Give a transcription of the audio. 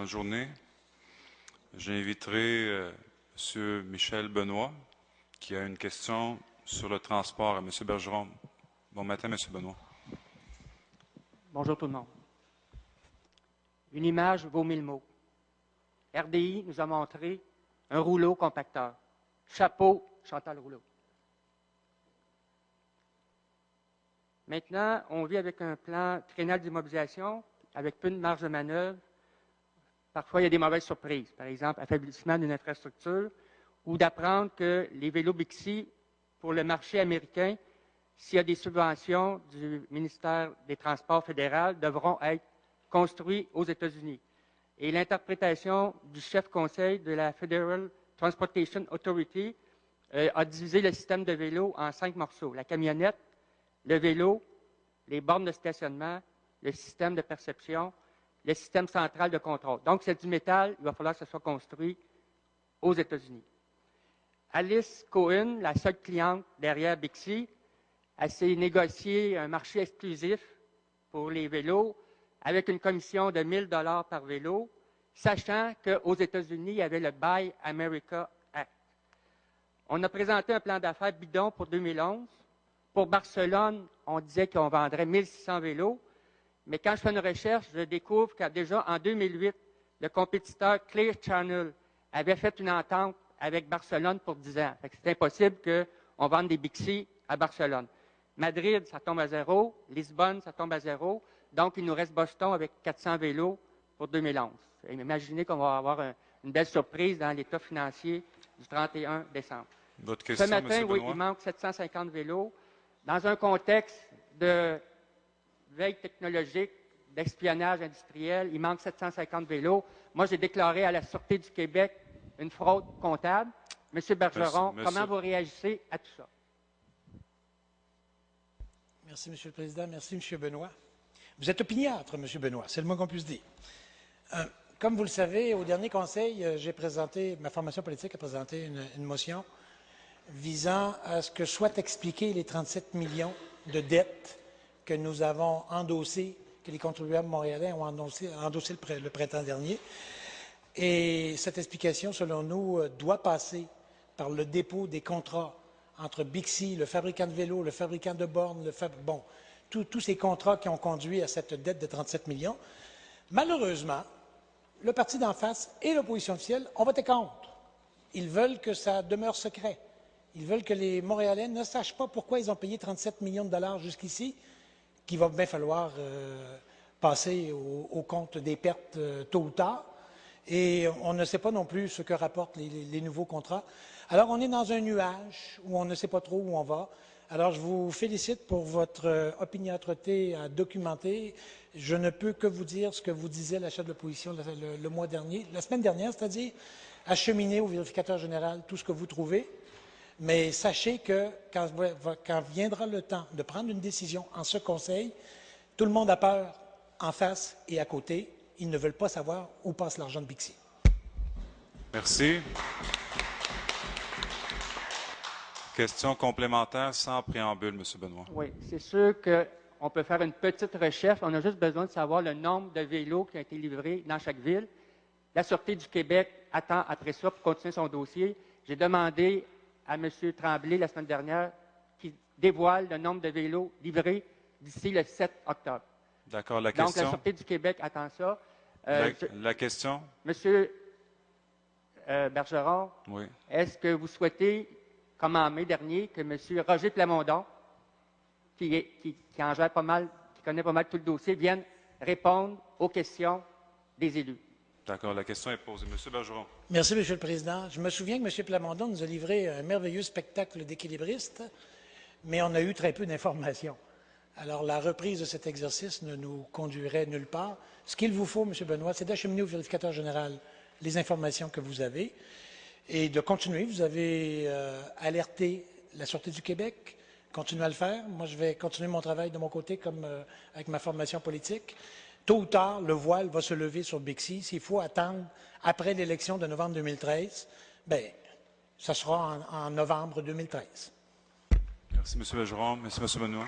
Bonne journée. J'inviterai M. Michel Benoît, qui a une question sur le transport à M. Bergeron. Bon matin, M. Benoît. Bonjour tout le monde. Une image vaut 1000 mots. RDI nous a montré un rouleau compacteur. Chapeau, Chantal Rouleau. Maintenant, on vit avec un plan triennal d'immobilisation avec peu de marge de manœuvre. Parfois, il y a des mauvaises surprises. Par exemple, affaiblissement d'une infrastructure ou d'apprendre que les vélos Bixi, pour le marché américain, s'il y a des subventions du ministère des Transports fédéral, devront être construits aux États-Unis. Et l'interprétation du chef conseil de la Federal Transportation Authority a divisé le système de vélo en 5 morceaux. La camionnette, le vélo, les bornes de stationnement, le système de perception, le système central de contrôle. Donc, c'est du métal, il va falloir que ce soit construit aux États-Unis. Alice Cohen, la seule cliente derrière Bixi, elle s'est négocié un marché exclusif pour les vélos avec une commission de 1 000 $ par vélo, sachant qu'aux États-Unis, il y avait le Buy America Act. On a présenté un plan d'affaires bidon pour 2011. Pour Barcelone, on disait qu'on vendrait 1600 vélos, mais quand je fais une recherche, je découvre que déjà en 2008, le compétiteur Clear Channel avait fait une entente avec Barcelone pour 10 ans. C'est impossible qu'on vende des Bixi à Barcelone. Madrid, ça tombe à 0. Lisbonne, ça tombe à 0. Donc, il nous reste Boston avec 400 vélos pour 2011. Et imaginez qu'on va avoir une belle surprise dans l'état financier du 31 décembre. Votre question, Ce matin, M. oui, Benoît? il manque 750 vélos. Dans un contexte de veille technologique, d'espionnage industriel, il manque 750 vélos. Moi, j'ai déclaré à la Sûreté du Québec une fraude comptable. M. Bergeron, comment vous réagissez à tout ça? Merci, M. le Président. Merci, M. Benoît. Vous êtes opiniâtre, M. Benoît, c'est le moins qu'on puisse dire. Comme vous le savez, au dernier conseil, ma formation politique a présenté une motion visant à ce que soient expliqués les 37 millions de dettes que nous avons endossées, que les contribuables montréalais ont endossé le printemps dernier. Et cette explication, selon nous, doit passer par le dépôt des contrats entre Bixi, le fabricant de vélos, le fabricant de bornes, tous ces contrats qui ont conduit à cette dette de 37 millions. Malheureusement, le parti d'en face et l'opposition officielle ont voté contre. Ils veulent que ça demeure secret. Ils veulent que les Montréalais ne sachent pas pourquoi ils ont payé 37 millions de dollars jusqu'ici, qu'il va bien falloir passer au compte des pertes tôt ou tard. Et on ne sait pas non plus ce que rapportent les nouveaux contrats. Alors, on est dans un nuage où on ne sait pas trop où on va. Alors, je vous félicite pour votre opiniâtreté à documenter. Je ne peux que vous dire ce que vous disait la chef de l'opposition le mois dernier, la semaine dernière, c'est-à-dire acheminer au vérificateur général tout ce que vous trouvez. Mais sachez que quand viendra le temps de prendre une décision en ce conseil, tout le monde a peur en face et à côté. Ils ne veulent pas savoir où passe l'argent de Bixi. Merci. Question complémentaire sans préambule, M. Benoît. Oui, c'est sûr qu'on peut faire une petite recherche. On a juste besoin de savoir le nombre de vélos qui ont été livrés dans chaque ville. La Sûreté du Québec attend après ça pour continuer son dossier. J'ai demandé à M. Tremblay la semaine dernière qu'il dévoile le nombre de vélos livrés d'ici le 7 octobre. D'accord. La question. question? Donc, la Sûreté du Québec attend ça. La question? M. Bergeron, Oui. est-ce que vous souhaitez, comme en mai dernier, que M. Roger Plamondon, qui en gère pas mal, qui connaît pas mal tout le dossier, vienne répondre aux questions des élus? D'accord. La question est posée. M. Bergeron. Merci, M. le Président. Je me souviens que M. Plamondon nous a livré un merveilleux spectacle d'équilibristes, mais on a eu très peu d'informations. Alors, la reprise de cet exercice ne nous conduirait nulle part. Ce qu'il vous faut, M. Benoît, c'est d'acheminer au vérificateur général les informations que vous avez et de continuer. Vous avez alerté la Sûreté du Québec. Continuez à le faire. Moi, je vais continuer mon travail de mon côté, comme avec ma formation politique. Tôt ou tard, le voile va se lever sur Bixi. S'il faut attendre après l'élection de novembre 2013, bien, ça sera en novembre 2013. Merci, M. Bergeron. Merci, M. Benoît.